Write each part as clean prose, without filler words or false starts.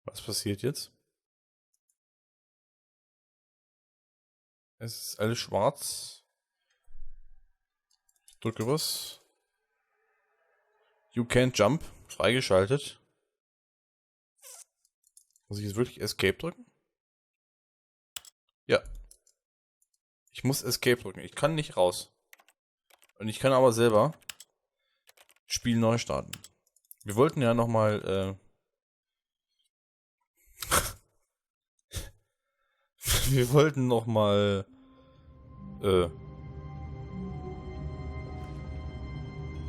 Was passiert jetzt? Es ist alles schwarz. Ich drücke was. You can't jump. Freigeschaltet. Muss ich jetzt wirklich Escape drücken? Ja. Ich muss Escape drücken. Ich kann nicht raus. Und ich kann aber selber Spiel neu starten. Wir wollten ja nochmal wir wollten nochmal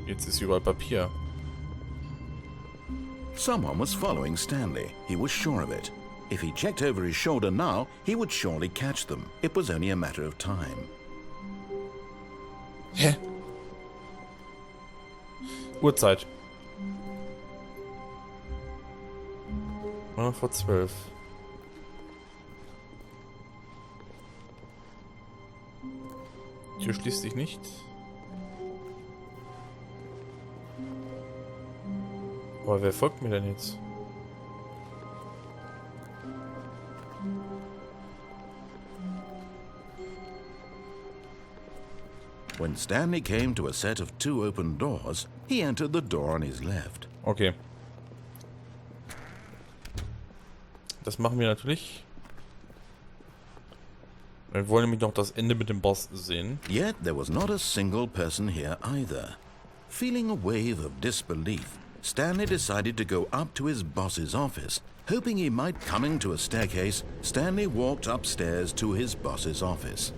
jetzt ist überall Papier. Someone was following Stanley. He was sure of it. If he checked over his shoulder now, he would surely catch them. It was only a matter of time. Hä? Uhrzeit. Vor 12. Tür schließt sich nicht. Aber wer folgt mir denn jetzt? When Stanley came to a set of 2 open doors, he entered the door on his left. Okay. Das machen wir natürlich. Wir wollen nämlich noch das Ende mit dem Boss sehen. Yet there was not a single person here either. Feeling a wave of disbelief, Stanley decided to go up to his boss's office. Hoping he might coming to a staircase, Stanley walked upstairs to his boss's office.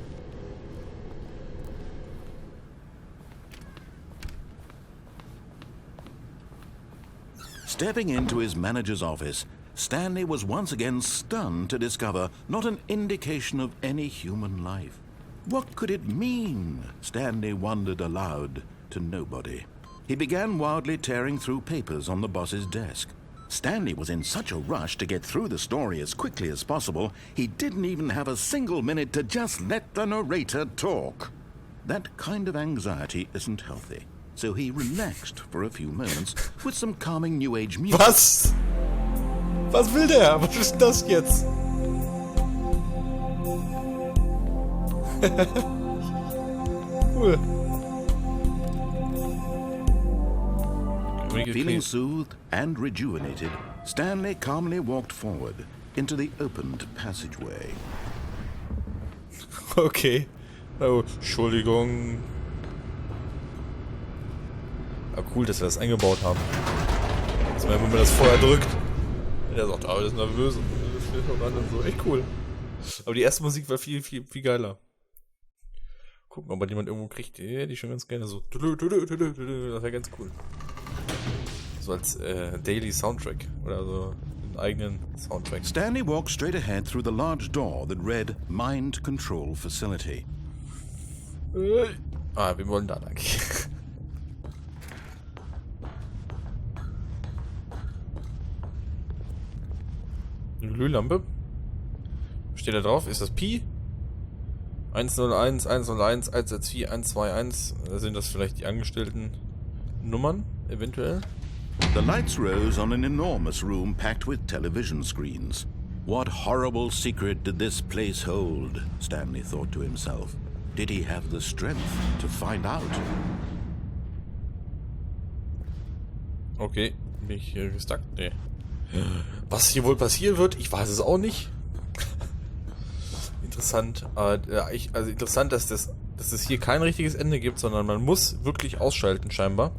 Stepping into his manager's office, Stanley was once again stunned to discover not an indication of any human life. What could it mean? Stanley wondered aloud to nobody. He began wildly tearing through papers on the boss's desk. Stanley was in such a rush to get through the story as quickly as possible, he didn't even have a single minute to just let the narrator talk. That kind of anxiety isn't healthy. So he relaxed for a few moments with some calming New Age music. Was? Was will der? Was ist das jetzt? Cool. Feeling soothed and rejuvenated, Stanley calmly walked forward into the opened passageway. Okay. Oh, Entschuldigung. Aber cool, dass wir das eingebaut haben. Also, wenn man das vorher drückt. Der sagt, aber das ist nervös und das steht voran und so. Echt cool. Aber die erste Musik war viel geiler. Gucken, ob man jemand irgendwo kriegt. Die hätte ich schon ganz gerne so. Das wäre ganz cool. So als Daily Soundtrack. Oder so einen eigenen Soundtrack. Stanley walked straight ahead through the large door that read Mind Control Facility. Wir wollen da lang. Eine Glühlampe. Steht da drauf? Ist das Pi? 101, 101, 114, 121. Sind das vielleicht die angestellten Nummern? Eventuell? The lights rose on an enormous room packed with television screens. What horrible secret did this place hold? Stanley thought to himself. Did he have the strength to find out? Okay, bin ich hier gestuckt? Nee. Was hier wohl passieren wird, ich weiß es auch nicht. Interessant. Also interessant, dass es hier kein richtiges Ende gibt, sondern man muss wirklich ausschalten scheinbar.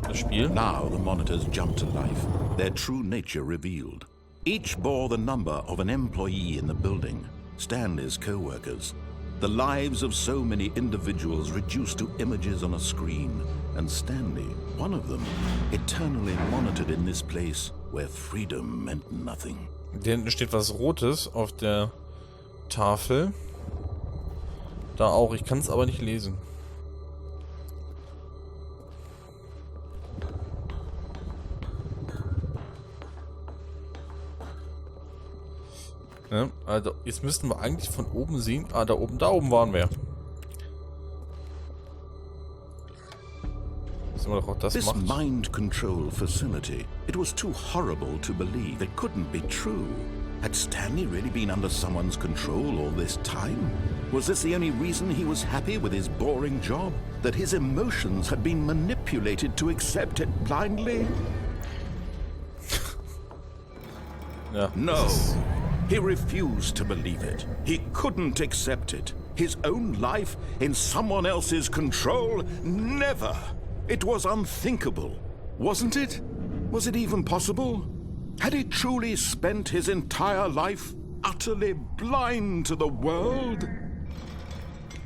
Das Spiel. Now the monitors jumped to life, their true nature revealed. Each bore the number of an employee in the building, Stanley's co-workers. The lives of so many individuals reduced to images on a screen, and Stanley, one of them, eternally monitored in this place where freedom meant nothing. Hier hinten steht was Rotes auf der Tafel. Da auch, ich kann es aber nicht lesen. Ja, also jetzt müssten wir eigentlich von oben sehen. Da oben waren wir. Dass man doch auch das This macht. mind control facility, it was too horrible to believe. It couldn't be true. Had Stanley really been under someone's control all this time? Was this the only reason he was happy with his boring job? That his emotions had been manipulated to accept it blindly? Ja, No. He refused to believe it. He couldn't accept it. His own life in someone else's control? Never. It was unthinkable. Wasn't it? Was it even possible? Had he truly spent his entire life utterly blind to the world?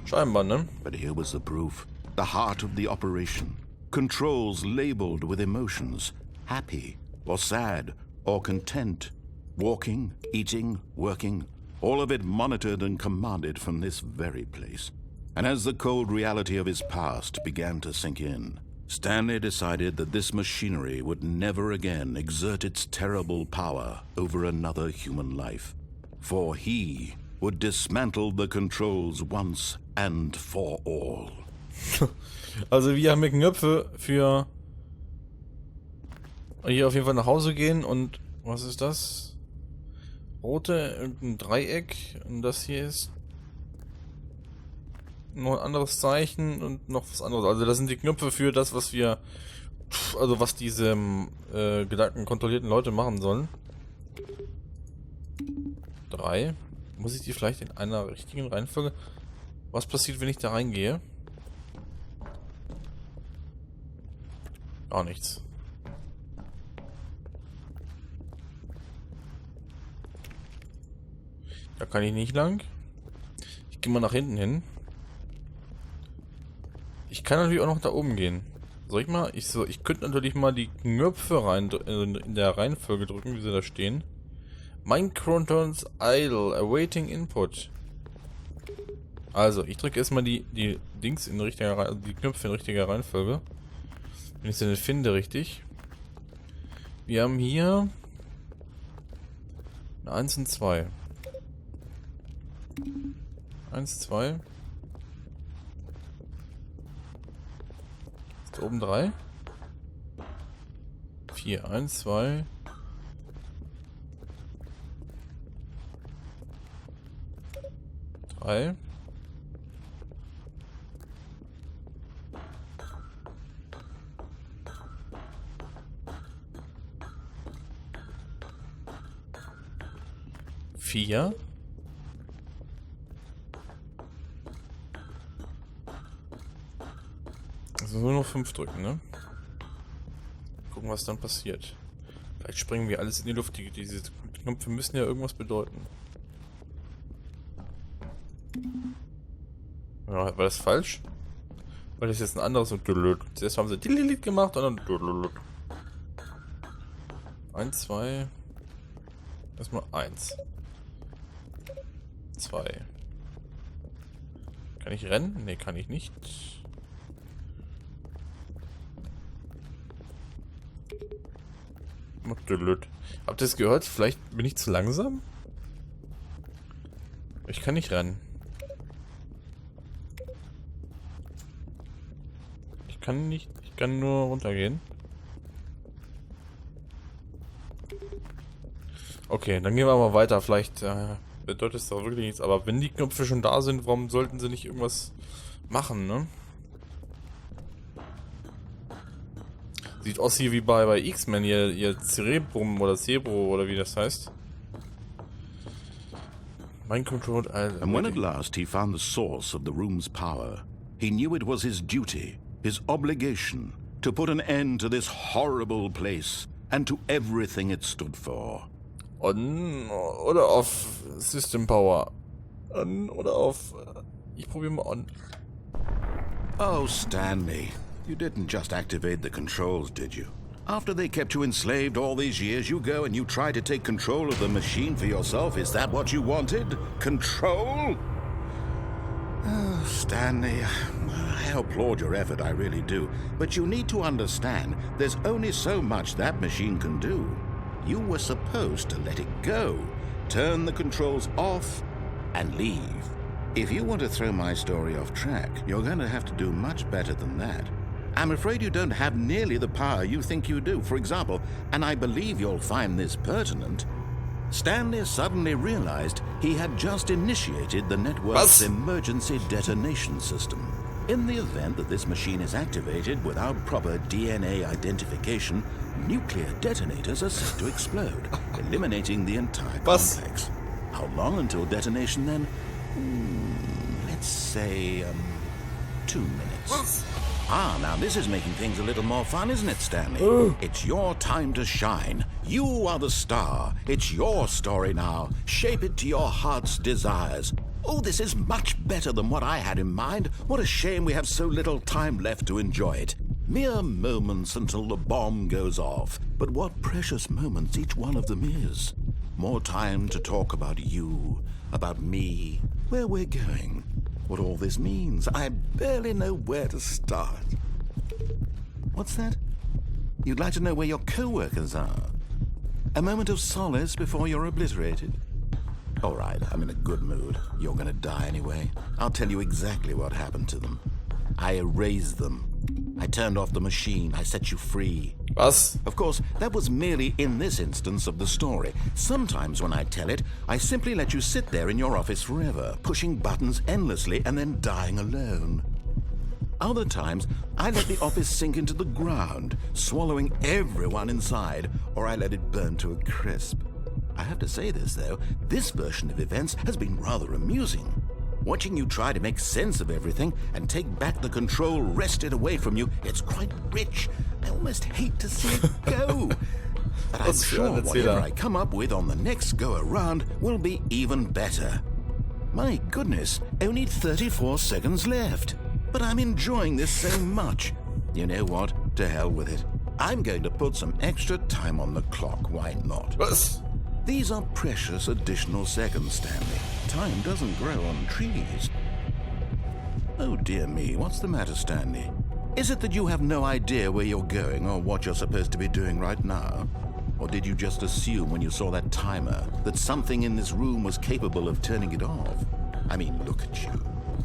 scheinbar, ne? But here was the proof. The heart of the operation. Controls labeled with emotions. Happy or sad or content. Walking, eating, working. All of it monitored and commanded from this very place. And as the cold reality of his past began to sink in, Stanley decided that this machinery would never again exert its terrible power over another human life. For he would dismantle the controls once and for all. Also wir haben hier Knöpfe für hier auf jeden Fall nach Hause gehen und was ist das? Rote, ein Dreieck und das hier ist noch ein anderes Zeichen und noch was anderes. Also das sind die Knöpfe für das, was wir, also was diese gedankenkontrollierten Leute machen sollen. 3. Muss ich die vielleicht in einer richtigen Reihenfolge? Was passiert, wenn ich da reingehe? Gar nichts. Da kann ich nicht lang. Ich gehe mal nach hinten hin. Ich kann natürlich auch noch da oben gehen. Soll ich mal? Ich könnte natürlich mal die Knöpfe rein in der Reihenfolge drücken, wie sie da stehen. Mind controls idle, awaiting input. Also, ich drücke erstmal die Dings in richtiger also die Knöpfe in richtiger Reihenfolge. Wenn ich sie denn finde, richtig. Wir haben hier eine 1 und 2. 1, 2. Ist da oben 3? 4, 1, 2. 3. 4. Also nur noch 5 drücken, ne? Gucken, was dann passiert. Vielleicht springen wir alles in die Luft. Diese Knöpfe müssen ja irgendwas bedeuten. Ja, war das falsch? Weil das jetzt ein anderes und zuerst haben sie gemacht und dann 1, 2. Erstmal 1. 2. Kann ich rennen? Ne, kann ich nicht. Habt ihr es gehört? Vielleicht bin ich zu langsam? Ich kann nicht rennen. Ich kann nur runtergehen. Okay, dann gehen wir mal weiter. Vielleicht bedeutet es doch wirklich nichts. Aber wenn die Knöpfe schon da sind, warum sollten sie nicht irgendwas machen, ne? Sieht aus hier wie bei X-Men, ihr Cerebrum oder Cerebro oder wie das heißt. Mind controlled. And when at last he found the source of the room's power, he knew it was his duty, his obligation, to put an end to this horrible place and to everything it stood for. On oder auf System Power. On oder auf. Ich probiere mal on. Oh, Stanley, you didn't just activate the controls, did you? After they kept you enslaved all these years, you go and you try to take control of the machine for yourself. Is that what you wanted? Control? Oh, Stanley, I applaud your effort, I really do. But you need to understand, there's only so much that machine can do. You were supposed to let it go, turn the controls off, and leave. If you want to throw my story off track, you're going to have to do much better than that. I'm afraid you don't have nearly the power you think you do. For example, and I believe you'll find this pertinent, Stanley suddenly realized he had just initiated the network's emergency detonation system. In the event that this machine is activated without proper DNA identification, nuclear detonators are set to explode, eliminating the entire complex. How long until detonation then? Let's say, 2 minutes. Now this is making things a little more fun, isn't it, Stanley? It's your time to shine. You are the star. It's your story now. Shape it to your heart's desires. Oh, this is much better than what I had in mind. What a shame we have so little time left to enjoy it. Mere moments until the bomb goes off. But what precious moments each one of them is. More time to talk about you, about me, where we're going, what all this means. I barely know where to start. What's that? You'd like to know where your co-workers are? A moment of solace before you're obliterated? All right, I'm in a good mood. You're gonna die anyway. I'll tell you exactly what happened to them. I erased them. I turned off the machine. I set you free. Was? Of course, that was merely in this instance of the story. Sometimes when I tell it, I simply let you sit there in your office forever, pushing buttons endlessly and then dying alone. Other times, I let the office sink into the ground, swallowing everyone inside, or I let it burn to a crisp. I have to say this, though, this version of events has been rather amusing. Watching you try to make sense of everything and take back the control wrested away from you, it's quite rich. I almost hate to see it go. But I'm sure whatever I come up with on the next go-around will be even better. My goodness, only 34 seconds left. But I'm enjoying this so much. You know what? To hell with it. I'm going to put some extra time on the clock. Why not? These are precious additional seconds, Stanley. Time doesn't grow on trees. Oh dear me, what's the matter, Stanley? Is it that you have no idea where you're going or what you're supposed to be doing right now? Or did you just assume when you saw that timer that something in this room was capable of turning it off? I mean, look at you.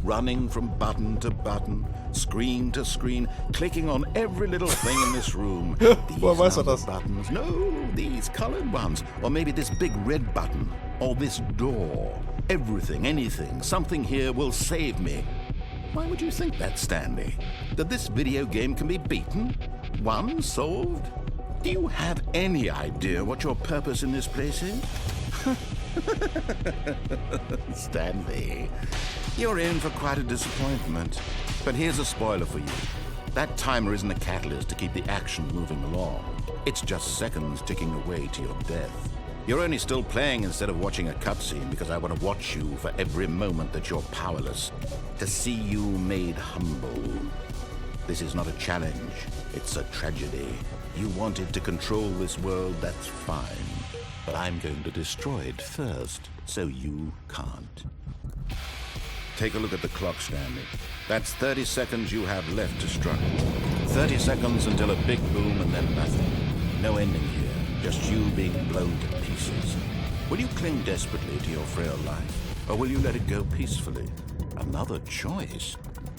Running from button to button, screen to screen, clicking on every little thing in this room. These number buttons, no, these colored ones, or maybe this big red button, or this door. Everything, anything, something here will save me. Why would you think that, Stanley? That this video game can be beaten? Won? Solved? Do you have any idea what your purpose in this place is? Stanley, you're in for quite a disappointment. But here's a spoiler for you. That timer isn't a catalyst to keep the action moving along. It's just seconds ticking away to your death. You're only still playing instead of watching a cutscene because I want to watch you for every moment that you're powerless. To see you made humble. This is not a challenge. It's a tragedy. You wanted to control this world, that's fine. But I'm going to destroy it first, so you can't. Take a look at the clock, Stanley. That's 30 seconds you have left to struggle. 30 seconds until a big boom and then nothing. No ending here, just you being blown to pieces. Will you cling desperately to your frail life, or will you let it go peacefully? Another choice.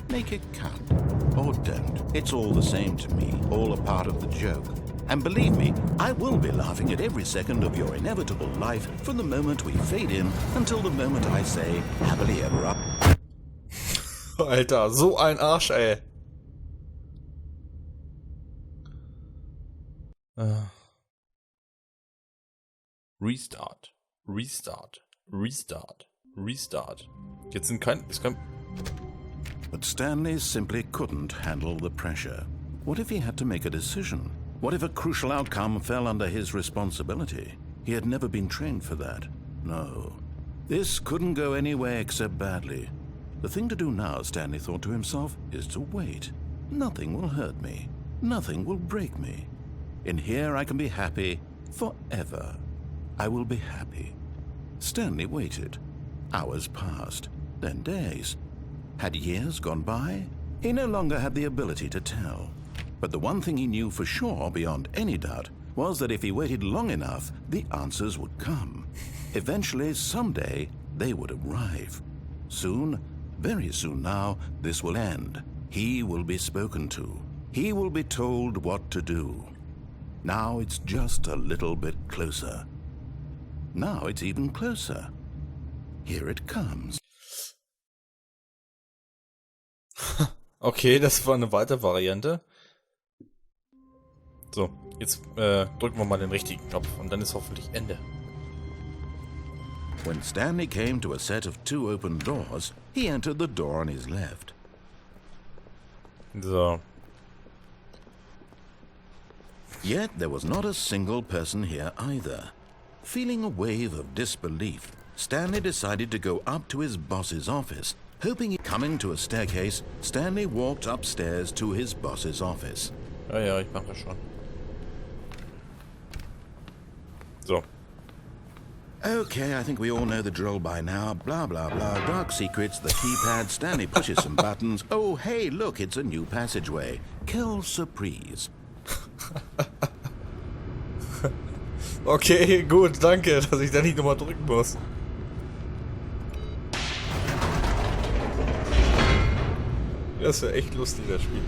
Make it count, or don't. It's all the same to me, all a part of the joke. And believe me, I will be laughing at every second of your inevitable life from the moment we fade in until the moment I say, happily ever up. Alter, so ein Arsch, ey. Restart. Restart. Restart. Restart. Jetzt sind kein... But Stanley simply couldn't handle the pressure. What if he had to make a decision? What if a crucial outcome fell under his responsibility? He had never been trained for that. No. This couldn't go anywhere except badly. The thing to do now, Stanley thought to himself, is to wait. Nothing will hurt me. Nothing will break me. In here I can be happy forever. I will be happy. Stanley waited. Hours passed, then days. Had years gone by? He no longer had the ability to tell. But the one thing he knew for sure, beyond any doubt, was that if he waited long enough, the answers would come. Eventually, someday, they would arrive. Soon, very soon now, this will end. He will be spoken to. He will be told what to do. Now it's just a little bit closer. Now it's even closer. Here it comes. Okay, das war eine weitere Variante. So, jetzt drücken wir mal den richtigen Knopf und dann ist hoffentlich Ende. When Stanley came to a set of 2 open doors, he entered the door on his left. So. Yet there was not a single person here either. Feeling a wave of disbelief, Stanley decided to go up to his boss's office. Coming to a staircase, Stanley walked upstairs to his boss's office. Ja, ich mache das schon. So. Okay, I think we all know the drill by now. Blah, blah, blah. Dark secrets, the keypad. Stanley pushes some buttons. Oh, hey, look, it's a new passageway. Quelle surprise. Okay, gut, danke, dass ich da nicht nochmal drücken muss. Das wäre echt lustig, das Spiel.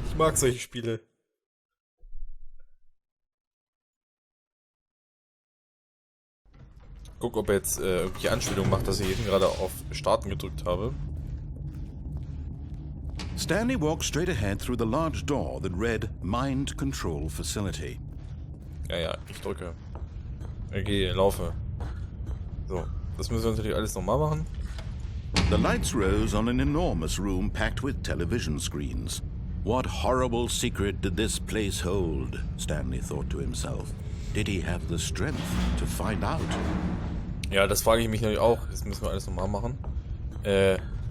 Ich mag solche Spiele. Guck, ob er jetzt irgendwelche Anspielungen macht, dass ich eben gerade auf Starten gedrückt habe. Stanley walked straight ahead through the large door that read Mind Control Facility. Ja, ich drücke. Okay, laufe. So, das müssen wir natürlich alles nochmal machen. The lights rose on an enormous room packed with television screens. What horrible secret did this place hold? Stanley thought to himself. Did he have the strength to find out? Ja, das frage ich mich natürlich auch. Das müssen wir alles nochmal machen.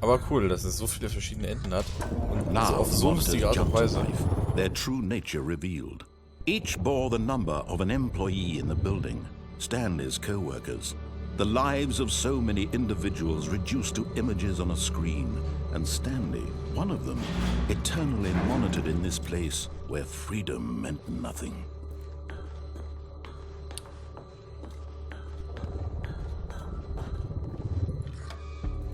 Aber cool, dass es so viele verschiedene Enden hat. Und also auf so lustige Art und Weise. Their true nature revealed. Each bore the number of an employee in the building, Stanley's co-workers. The lives of so many individuals reduced to images on a screen, and Stanley, one of them, eternally monitored in this place where freedom meant nothing.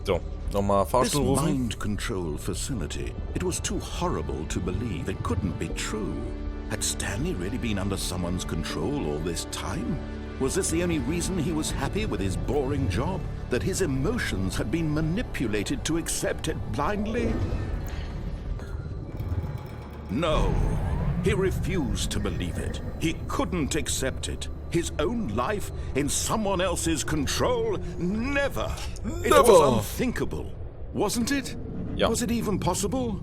So, nochmal Fahrstuhl rufen. This mind control facility, it was too horrible to believe. It couldn't be true. Had Stanley really been under someone's control all this time? Was this the only reason he was happy with his boring job? That his emotions had been manipulated to accept it blindly? No. He refused to believe it. He couldn't accept it. His own life in someone else's control? Never. It was unthinkable, wasn't it? Yeah. Was it even possible?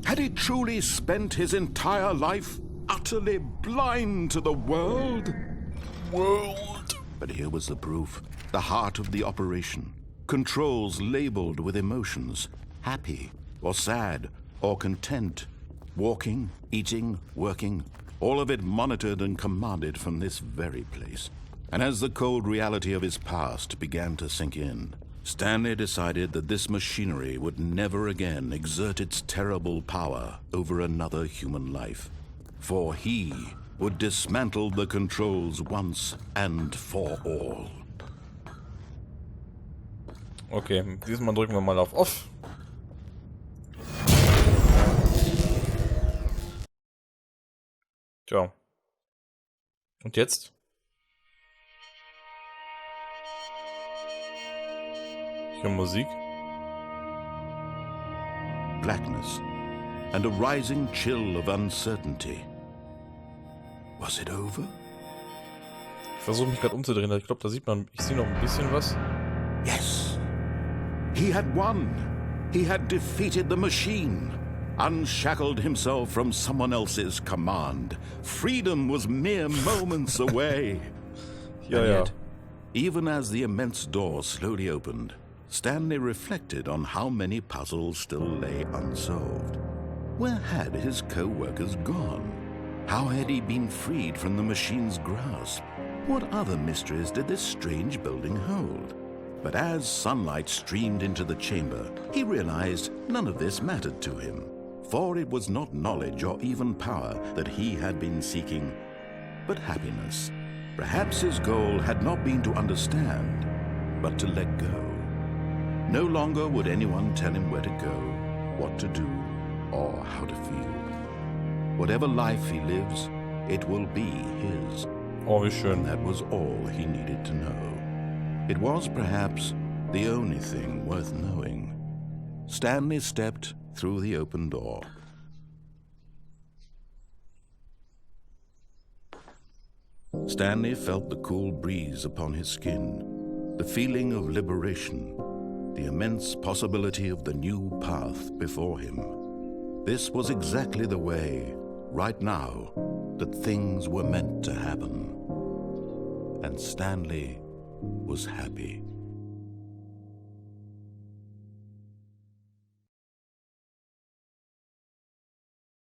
Had he truly spent his entire life utterly blind to the world? But here was the proof. The heart of the operation. Controls labeled with emotions. Happy, or sad, or content. Walking, eating, working. All of it monitored and commanded from this very place. And as the cold reality of his past began to sink in, Stanley decided that this machinery would never again exert its terrible power over another human life. For he would dismantle the controls once and for all. Okay, diesmal drücken wir mal auf Off. Tja. Und jetzt? Ich höre Musik. Blackness and a rising chill of uncertainty. Was it over? Ich versuche mich gerade umzudrehen. Ich glaube, da sieht man, ich sehe noch ein bisschen was. Yes. He had won. He had defeated the machine. Unshackled himself from someone else's command. Freedom was mere moments away. Ja, ja. Yet, even as the immense door slowly opened, Stanley reflected on how many puzzles still lay unsolved. Where had his co-workers gone? How had he been freed from the machine's grasp? What other mysteries did this strange building hold? But as sunlight streamed into the chamber, he realized none of this mattered to him. For it was not knowledge or even power that he had been seeking, but happiness. Perhaps his goal had not been to understand, but to let go. No longer would anyone tell him where to go, what to do, or how to feel. Whatever life he lives, it will be his. Oh, wie schön. And that was all he needed to know. It was perhaps the only thing worth knowing. Stanley stepped through the open door. Stanley felt the cool breeze upon his skin, the feeling of liberation, the immense possibility of the new path before him. This was exactly the way, right now, that things were meant to happen. And Stanley was happy.